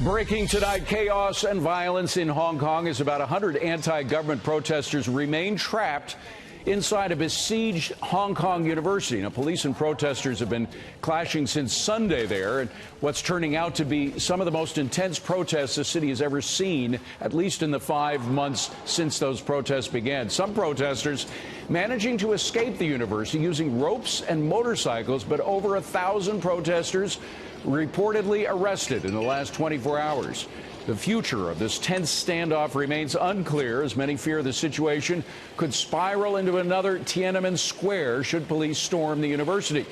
Breaking tonight, chaos and violence in Hong Kong as about 100 anti-government protesters remain trapped inside a besieged Hong Kong university. Now, police and protesters have been clashing since Sunday there, and what's turning out to be some of the most intense protests the city has ever seen, at least in the 5 months since those protests began. Some protesters managing to escape the university using ropes and motorcycles, but over 1,000 protesters reportedly arrested in the last 24 hours. The future of this tense standoff remains unclear, as many fear the situation could spiral into another Tiananmen Square should police storm the university.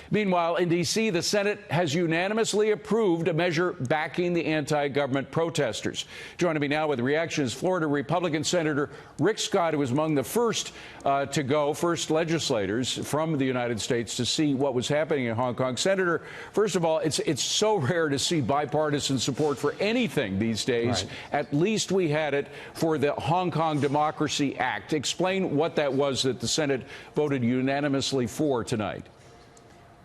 Meanwhile, in D.C., the Senate has unanimously approved a measure backing the anti-government protesters. Joining me now with reactions, Florida Republican Senator Rick Scott, who was among the first first legislators from the United States to see what was happening in Hong Kong. Senator, first of all, it's so rare to see bipartisan support for anything these days. Right. At least we had it for the Hong Kong Democracy Act. Explain what that was that the Senate voted unanimously for tonight.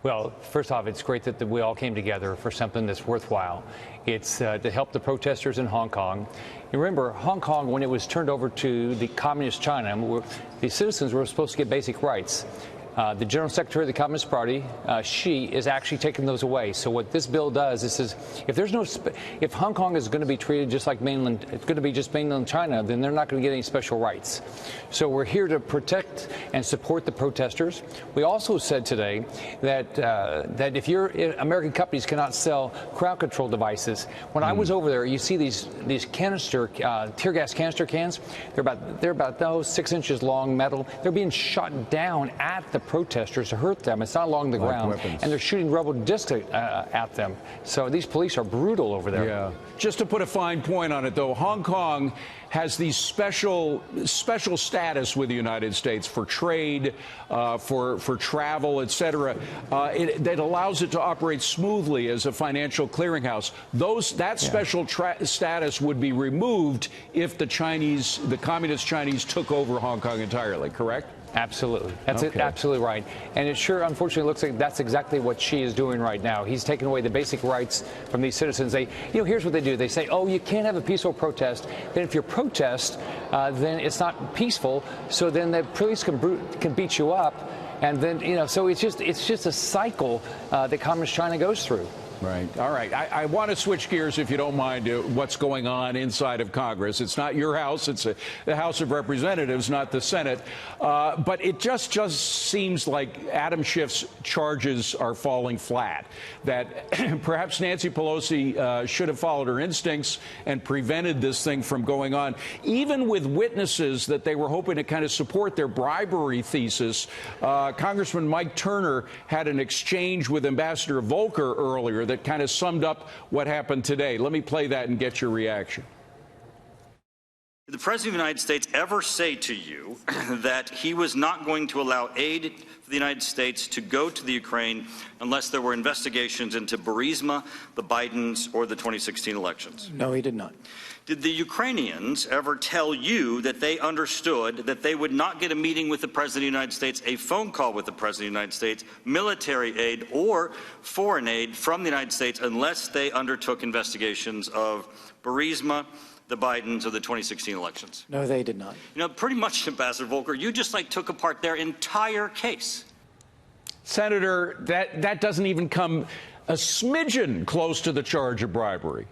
Well, first off, it's great that we all came together for something that's worthwhile. It's to help the protesters in Hong Kong. You remember, Hong Kong, when it was turned over to the Communist China, the citizens were supposed to get basic rights. The General Secretary of the Communist Party, she is actually taking those away. So what this bill does is says, if Hong Kong is going to be treated just like mainland, it's going to be just mainland China, then they're not going to get any special rights. So we're here to protect and support the protesters. We also said today that if American companies cannot sell crowd control devices. When I was over there, you see these tear gas canister cans. They're about 6 inches long, metal. They're being shot down at the protesters to hurt them. It's not along the ground, weapons. And they're shooting rubber discs at them. So these police are brutal over there. Yeah. Just to put a fine point on it, though, Hong Kong has these special status with the United States for trade, for travel, etc. That allows it to operate smoothly as a financial clearinghouse. That special status would be removed if the communist Chinese took over Hong Kong entirely. Correct? Absolutely. That's absolutely right. And it sure, unfortunately, looks like that's exactly what Xi is doing right now. He's taking away the basic rights from these citizens. Here's what they do. They say, oh, you can't have a peaceful protest. Then if you protest, then it's not peaceful. So then the police can beat you up. And then, so it's just a cycle that Communist China goes through. Right. All right. I want to switch gears, if you don't mind, to what's going on inside of Congress. It's not your house. It's the House of Representatives, not the Senate. But it just seems like Adam Schiff's charges are falling flat, that perhaps Nancy Pelosi should have followed her instincts and prevented this thing from going on, even with witnesses that they were hoping to kind of support their bribery thesis. Congressman Mike Turner had an exchange with Ambassador Volker earlier that kind of summed up what happened today. Let me play that and get your reaction. Did the President of the United States ever say to you that he was not going to allow aid for the United States to go to the Ukraine unless there were investigations into Burisma, the Bidens, or the 2016 elections? No, he did not. Did the Ukrainians ever tell you that they understood that they would not get a meeting with the President of the United States, a phone call with the President of the United States, military aid or foreign aid from the United States unless they undertook investigations of Burisma, the Bidens, or the 2016 elections? No, they did not. Pretty much, Ambassador Volker, you just took apart their entire case. Senator, that doesn't even come a smidgen close to the charge of bribery.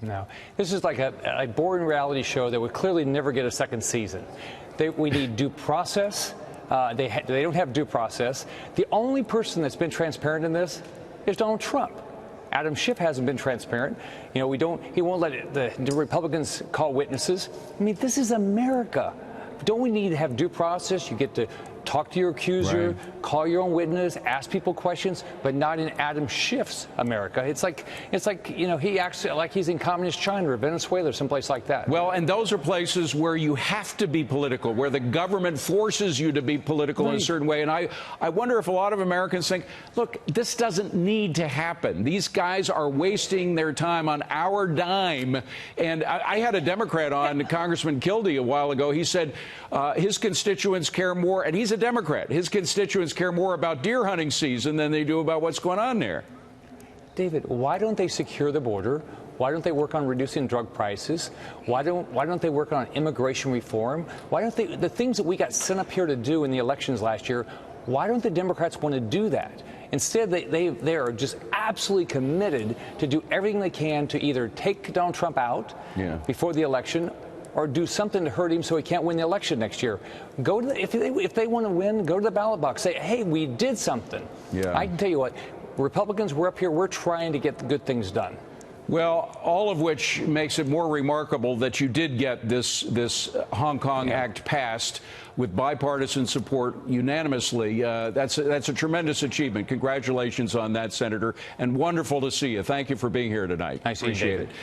No, this is like a boring reality show that would clearly never get a second season. We need due process. They don't have due process. The only person that's been transparent in this is Donald Trump. Adam Schiff hasn't been transparent. He won't let the Republicans call witnesses. I mean, this is America. Don't we need to have due process? You get to talk to your accuser, call your own witness, ask people questions, but not in Adam Schiff's America. It's like he acts like he's in communist China or Venezuela or someplace like that. Well, and those are places where you have to be political, where the government forces you to be political in a certain way. And I wonder if a lot of Americans think, look, this doesn't need to happen. These guys are wasting their time on our dime. And I had a Democrat on, Congressman Kildee, a while ago. He said his constituents care more, and he's a Democrat. His constituents care more about deer hunting season than they do about what's going on there. David, why don't they secure the border? Why don't they work on reducing drug prices? Why don't they work on immigration reform? Why don't they, the things that we got sent up here to do in the elections last year, why don't the Democrats want to do that? Instead, they are just absolutely committed to do everything they can to either take Donald Trump out before the election or do something to hurt him so he can't win the election next year. Go to if they want to win, go to the ballot box. Say, hey, we did something. I can tell you what, Republicans, we're up here, we're trying to get the good things done. Well, all of which makes it more remarkable that you did get this Hong Kong Act passed with bipartisan support unanimously. That's a tremendous achievement. Congratulations on that, Senator, and wonderful to see you. Thank you for being here tonight. Nice to see you, Appreciate David. it.